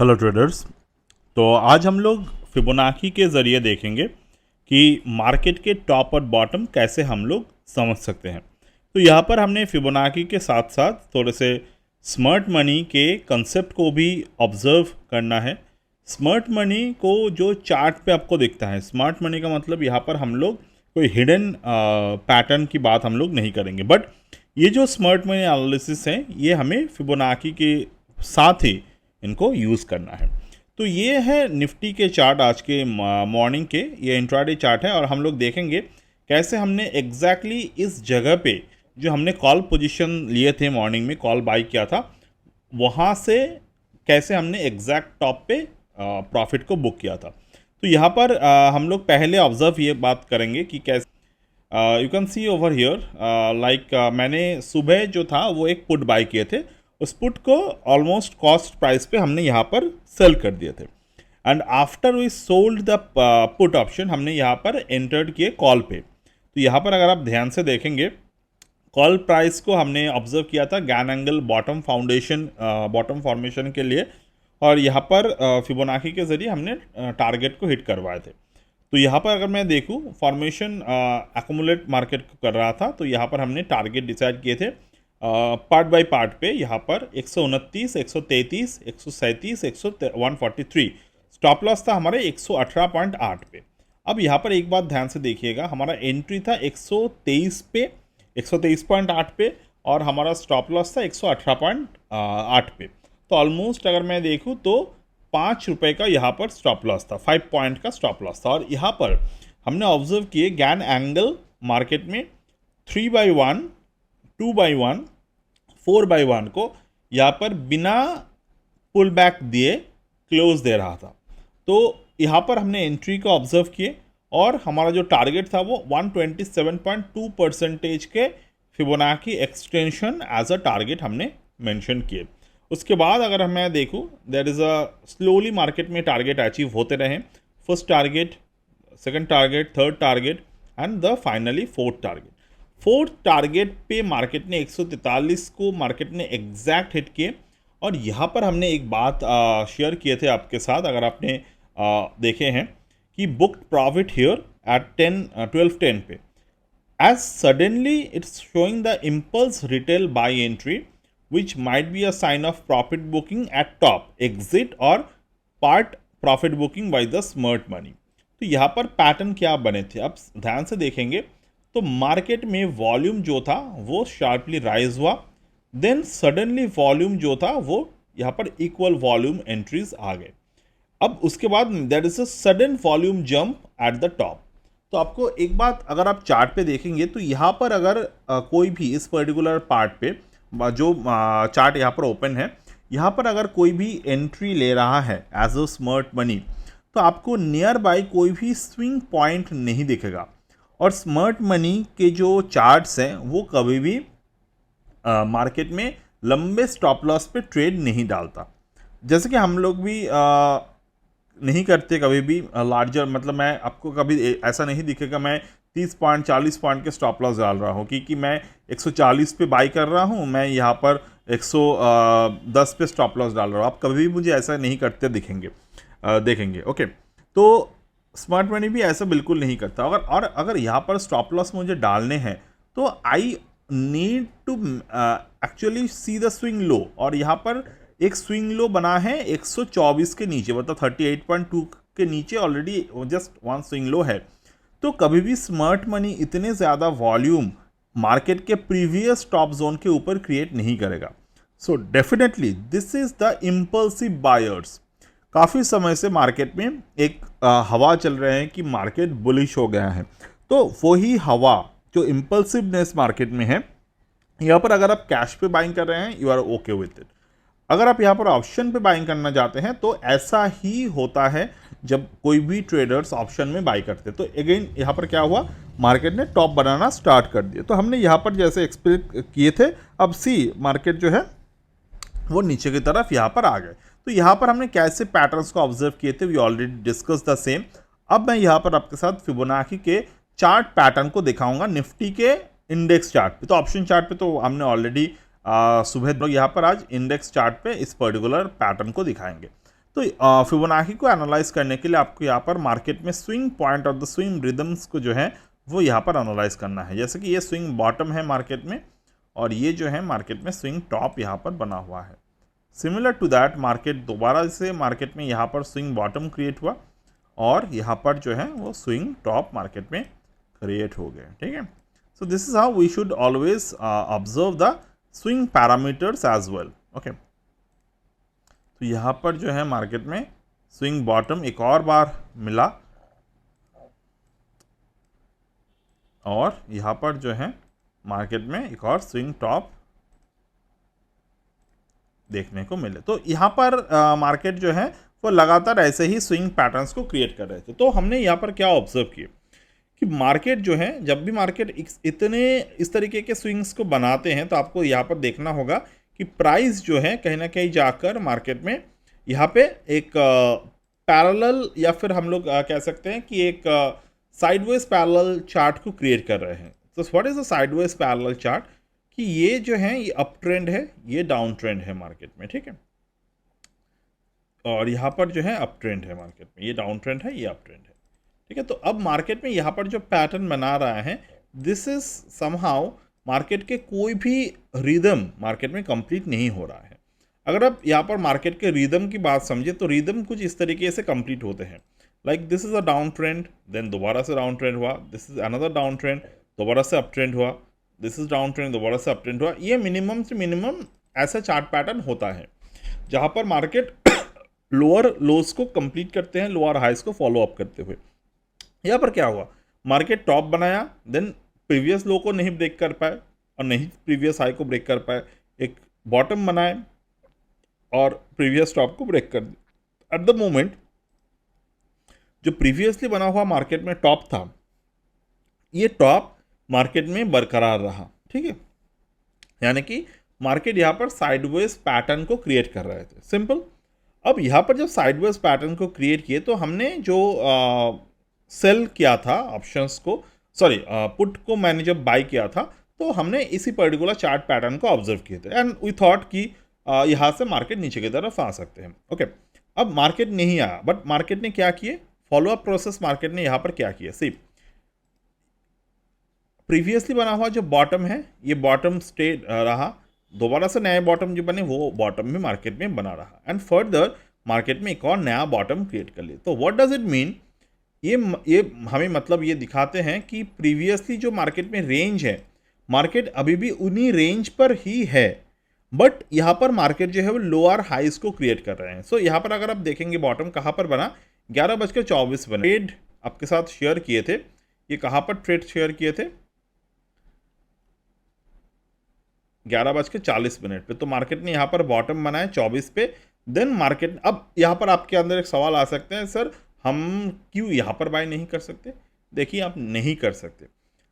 Hello traders. तो आज हम लोग फिबोनाची के ज़रिए देखेंगे कि मार्केट के टॉप और बॉटम कैसे हम लोग समझ सकते हैं। तो यहाँ पर हमने फिबोनाची के साथ साथ थोड़े से स्मार्ट मनी के कंसेप्ट को भी ऑब्जर्व करना है। स्मार्ट मनी को जो चार्ट पे आपको दिखता है, स्मार्ट मनी का मतलब यहाँ पर हम लोग कोई हिडन पैटर्न की बात हम लोग नहीं करेंगे, बट ये जो स्मार्ट मनी एनालिसिस है ये हमें फिबोनाची के साथ ही इनको यूज़ करना है। तो ये है निफ्टी के चार्ट आज के मॉर्निंग के, ये इंट्राडे चार्ट है और हम लोग देखेंगे कैसे हमने एग्जैक्टली इस जगह पे जो हमने कॉल पोजीशन लिए थे, मॉर्निंग में कॉल बाई किया था, वहाँ से कैसे हमने एग्जैक्ट टॉप पे प्रॉफिट को बुक किया था। तो यहाँ पर हम लोग पहले ऑब्जर्व ये बात करेंगे कि कैसे you can see over here like मैंने सुबह जो था वो एक पुट बाई किए थे, उस पुट को ऑलमोस्ट कॉस्ट प्राइस पे हमने यहाँ पर सेल कर दिए थे and after we sold the put option हमने यहाँ पर एंटर्ड किए कॉल पे। तो यहाँ पर अगर आप ध्यान से देखेंगे कॉल प्राइस को हमने ऑब्जर्व किया था Gann angle bottom bottom formation के लिए और यहाँ पर फिबोनाची के ज़रिए हमने टारगेट को हिट करवाए थे। तो यहाँ पर अगर मैं देखूँ फॉर्मेशन एक्यूमुलेट मार्केट कर रहा था, तो यहाँ पर हमने टारगेट डिसाइड किए थे पार्ट बाय पार्ट पे। यहाँ पर 129, 133, 137, 143 स्टॉप लॉस था हमारे 118.8 पे। अब यहाँ पर एक बात ध्यान से देखिएगा, हमारा एंट्री था 123 पे, 123.8 पे और हमारा स्टॉप लॉस था 118.8 पे। तो ऑलमोस्ट अगर मैं देखूँ तो 5 रुपये का यहाँ पर स्टॉप लॉस था, 5 पॉइंट का स्टॉप लॉस था। और यहाँ पर हमने ऑब्जर्व किए गैन एंगल मार्केट में 3/1, 2/1, 4/1 को यहाँ पर बिना पुल बैक दिए क्लोज दे रहा था। तो यहाँ पर हमने एंट्री को ऑब्जर्व किए और हमारा जो टारगेट था वो 127.2% के Fibonacci extension as a target हमने मेंशन किए। उसके बाद अगर मैं देखूँ there is a slowly market में टारगेट अचीव होते रहे, first target, second target, third target and the finally fourth target. Fourth target पे मार्केट ने 143 को मार्केट ने एग्जैक्ट हिट किए और यहाँ पर हमने एक बात शेयर किए थे आपके साथ, अगर आपने देखे हैं कि बुक्ड प्रॉफिट हियर एट 12:10 पे as suddenly it's showing the impulse retail buy entry which might be a sign of profit booking at top, exit or part profit booking by the smart money। तो यहाँ पर pattern क्या बने थे, अब ध्यान से देखेंगे तो मार्केट में वॉल्यूम जो था वो शार्पली राइज हुआ, देन सडनली वॉल्यूम जो था वो यहाँ पर इक्वल वॉल्यूम एंट्रीज आ गए। अब उसके बाद there is a sudden volume jump at the top. तो आपको एक बात अगर आप चार्ट पे देखेंगे तो यहाँ पर अगर कोई भी इस पर्टिकुलर पार्ट पे जो चार्ट यहाँ पर ओपन है, यहाँ पर अगर कोई भी एंट्री ले रहा है एज अ स्मार्ट मनी तो आपको नियर बाय कोई भी स्विंग पॉइंट नहीं दिखेगा। और स्मार्ट मनी के जो चार्ट्स हैं वो कभी भी मार्केट में लंबे स्टॉप लॉस पे ट्रेड नहीं डालता, जैसे कि हम लोग भी नहीं करते कभी भी लार्जर, मतलब मैं आपको कभी ऐसा नहीं दिखेगा मैं 30 पॉइंट 40 पॉइंट के स्टॉप लॉस डाल रहा हूँ क्योंकि मैं 140 पे बाई कर रहा हूँ, मैं यहाँ पर 110 पे स्टॉप लॉस डाल रहा हूँ। आप कभी भी मुझे ऐसा नहीं करते दिखेंगे देखेंगे। ओके, तो स्मार्ट मनी भी ऐसा बिल्कुल नहीं करता। अगर यहाँ पर स्टॉप लॉस मुझे डालने हैं तो I need to actually see the swing low, और यहाँ पर एक स्विंग लो बना है 124 के नीचे, मतलब 38.2 के नीचे already just one swing low है। तो कभी भी स्मार्ट मनी इतने ज़्यादा वॉल्यूम मार्केट के प्रीवियस टॉप जोन के ऊपर क्रिएट नहीं करेगा। So definitely this is the impulsive buyers. काफ़ी समय से मार्केट में एक हवा चल रहे हैं कि मार्केट बुलिश हो गया है, तो वही हवा जो इम्पल्सिवनेस मार्केट में है, यहाँ पर अगर आप कैश पे बाइंग कर रहे हैं you are okay with it. अगर आप यहाँ पर ऑप्शन पे बाइंग करना चाहते हैं तो ऐसा ही होता है जब कोई भी ट्रेडर्स ऑप्शन में बाई करते हैं। तो अगेन यहाँ पर क्या हुआ, मार्केट ने टॉप बनाना स्टार्ट कर दिया। तो हमने यहाँ पर जैसे एक्सपेक्ट किए थे, अब सी मार्केट जो है वो नीचे की तरफ यहाँ पर आ गए। तो यहाँ पर हमने कैसे पैटर्न्स को ऑब्जर्व किए थे, we already discuss the same. अब मैं यहाँ पर आपके साथ फिबोनाची के चार्ट पैटर्न को दिखाऊंगा निफ्टी के इंडेक्स चार्ट पे। तो ऑप्शन चार्ट पे तो हमने ऑलरेडी सुबह लोग यहाँ पर आज इंडेक्स चार्ट पे इस पर्टिकुलर पैटर्न को दिखाएंगे। तो फिबोनाची को एनालाइज करने के लिए आपको यहाँ पर मार्केट में स्विंग पॉइंट और द स्विंग रिदम्स को जो है वो यहाँ पर एनालाइज करना है। जैसे कि ये स्विंग बॉटम है मार्केट में और ये जो है मार्केट में स्विंग टॉप यहाँ पर बना हुआ है। सिमिलर टू दैट मार्केट दोबारा से मार्केट में यहाँ पर स्विंग बॉटम क्रिएट हुआ और यहाँ पर जो है वो स्विंग टॉप मार्केट में क्रिएट हो गए। ठीक है, so this is how we should always observe the swing parameters as well. Okay, तो यहाँ पर जो है मार्केट में स्विंग बॉटम एक और बार मिला और यहाँ पर जो है मार्केट में एक और स्विंग टॉप देखने को मिले। तो यहाँ पर मार्केट जो है वो लगातार ऐसे ही स्विंग पैटर्न्स को क्रिएट कर रहे थे। तो हमने यहाँ पर क्या ऑब्जर्व किया कि मार्केट जो है जब भी मार्केट इतने इस तरीके के स्विंग्स को बनाते हैं तो आपको यहाँ पर देखना होगा कि प्राइस जो है कहीं ना कहीं जाकर मार्केट में यहाँ पे एक पैरेलल या फिर हम लोग कह सकते हैं कि एक साइडवेज पैरेलल चार्ट को क्रिएट कर रहे हैं। तो what is the sideways parallel chart कि ये जो है ये अप ट्रेंड है, ये डाउन ट्रेंड है मार्केट में। ठीक है, और यहाँ पर जो है अप ट्रेंड है मार्केट में, ये डाउन ट्रेंड है, ये अप ट्रेंड है। ठीक है, तो अब मार्केट में यहाँ पर जो पैटर्न बना रहा है दिस इज समहाउ मार्केट के कोई भी रिदम मार्केट में कंप्लीट नहीं हो रहा है। अगर आप यहाँ पर मार्केट के रिदम की बात समझे तो रिदम कुछ इस तरीके से कंप्लीट होते हैं, like this is a down trend, then दोबारा से डाउन ट्रेंड हुआ, this is another down trend, दोबारा से अप ट्रेंड हुआ, दिस इज डाउन ट्रेंड, दोबारा से अप ट्रेंड हुआ। ये मिनिमम से मिनिमम ऐसा चार्ट पैटर्न होता है जहाँ पर मार्केट लोअर लोज को कंप्लीट करते हैं, लोअर हाइज को फॉलो अप करते हुए। यहाँ पर क्या हुआ, मार्केट टॉप बनाया, देन प्रीवियस लो को नहीं ब्रेक कर पाए और नहीं प्रीवियस हाई को ब्रेक कर पाए, एक बॉटम बनाए और प्रीवियस टॉप को ब्रेक कर दिया। एट द मोमेंट जो प्रीवियसली बना हुआ मार्केट में टॉप था, ये टॉप मार्केट में बरकरार रहा। ठीक है, यानी कि मार्केट यहाँ पर साइडवेज पैटर्न को क्रिएट कर रहे थे, सिंपल। अब यहाँ पर जब साइडवेज पैटर्न को क्रिएट किए तो हमने जो सेल किया था ऑप्शंस को, सॉरी पुट को मैंने जब बाई किया था तो हमने इसी पर्टिकुलर चार्ट पैटर्न को ऑब्जर्व किए थे एंड वी थॉट कि यहाँ से मार्केट नीचे की तरफ आ सकते हैं। ओके, अब मार्केट नहीं आया, बट मार्केट ने क्या किए, फॉलो अप प्रोसेस मार्केट ने यहाँ पर क्या किया, सी प्रीवियसली बना हुआ जो बॉटम है ये बॉटम स्टे रहा, दोबारा से नए बॉटम जो बने वो बॉटम भी मार्केट में बना रहा एंड फर्दर मार्केट में एक और नया बॉटम क्रिएट कर लिया। तो व्हाट डज इट मीन, ये हमें मतलब ये दिखाते हैं कि प्रीवियसली जो मार्केट में रेंज है, मार्केट अभी भी उन्हीं रेंज पर ही है, बट यहाँ पर मार्केट जो है वो लोअर हाइज को क्रिएट कर रहे हैं। सो यहाँ पर अगर आप देखेंगे बॉटम कहाँ पर बना, 11:24 बना। ट्रेड आपके साथ शेयर किए थे, ये कहाँ पर ट्रेड शेयर किए थे, 11:40 पे। तो मार्केट ने यहाँ पर बॉटम बनाया 24 पे, देन मार्केट, अब यहाँ पर आपके अंदर एक सवाल आ सकते हैं, सर हम क्यों यहाँ पर बाय नहीं कर सकते। देखिए आप नहीं कर सकते,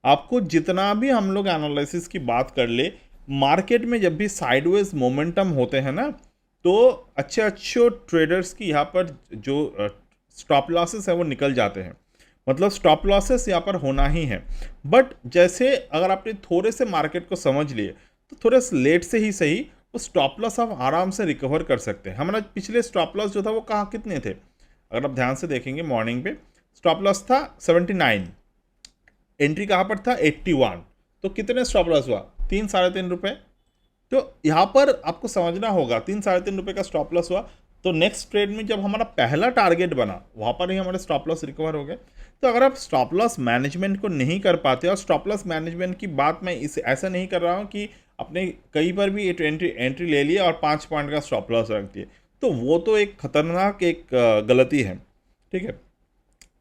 आपको जितना भी हम लोग एनालिसिस की बात कर ले, मार्केट में जब भी साइडवेज मोमेंटम होते हैं ना तो अच्छे ट्रेडर्स की यहाँ पर जो स्टॉप लॉसेस है वो निकल जाते हैं, मतलब स्टॉप लॉसेस यहाँ पर होना ही है। बट जैसे अगर आपने थोड़े से मार्केट को समझ लिए तो थोड़े लेट से ही सही वो स्टॉप लॉस आप आराम से रिकवर कर सकते हैं। हमारा पिछले स्टॉप लॉस जो था वो कहाँ कितने थे, अगर आप ध्यान से देखेंगे मॉर्निंग पे स्टॉप लॉस था 79, एंट्री कहाँ पर था 81, तो कितने स्टॉप लॉस हुआ 3-3.5 रुपये। तो यहाँ पर आपको समझना होगा 3-3.5 रुपये का स्टॉप लॉस हुआ, तो नेक्स्ट ट्रेड में जब हमारा पहला टारगेट बना वहाँ पर ही हमारे स्टॉप लॉस रिकवर हो गए। तो अगर आप स्टॉप लॉस मैनेजमेंट को नहीं कर पाते, और स्टॉप लॉस मैनेजमेंट की बात मैं इसे ऐसा नहीं कर रहा हूँ कि आपने कहीं पर भी एंट्री ले लिया और 5 पॉइंट का स्टॉप लॉस रख दिए, तो वो तो एक खतरनाक एक गलती है। ठीक है,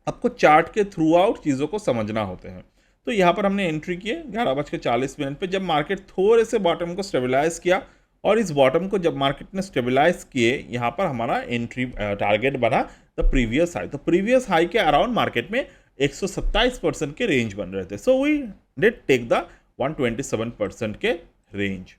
आपको चार्ट के थ्रू आउट चीज़ों को समझना होते हैं। तो यहाँ पर हमने एंट्री किए 11:40 पे, जब मार्केट थोड़े से बॉटम को स्टेबलाइज किया, और इस बॉटम को जब मार्केट ने स्टेबलाइज किए यहाँ पर हमारा एंट्री टारगेट बना द प्रीवियस हाई। तो प्रीवियस हाई के अराउंड मार्केट में 127% के रेंज बन रहे थे, so we did take the 127% के रेंज।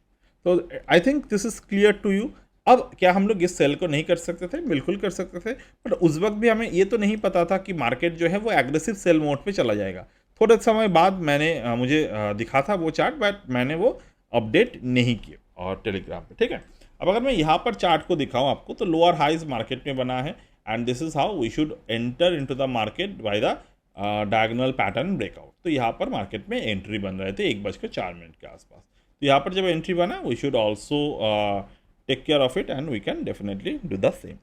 तो I think this is clear to you. अब क्या हम लोग इस सेल को नहीं कर सकते थे, बिल्कुल कर सकते थे, बट उस वक्त भी हमें ये तो नहीं पता था कि मार्केट जो है वो एग्रेसिव सेल मोड पे चला जाएगा। थोड़े समय बाद मैंने मुझे दिखा था वो चार्ट, बट मैंने वो अपडेट नहीं किया और टेलीग्राम पे। ठीक है, अब अगर मैं यहाँ पर चार्ट को दिखाऊँ आपको, तो लोअर हाइज मार्केट में बना है and this is how we should enter into the market by the diagonal pattern breakout. तो यहाँ पर मार्केट में एंट्री बन रहे थे 1:04 के आसपास। तो यहाँ पर जब एंट्री बना, we should also take care of it and we can definitely do the same.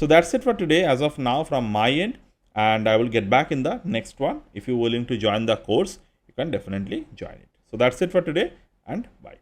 So that's it for today as of now from my end, and I will get back in the next one. If you're willing to join the course, you can definitely join it. So that's it for today, and bye.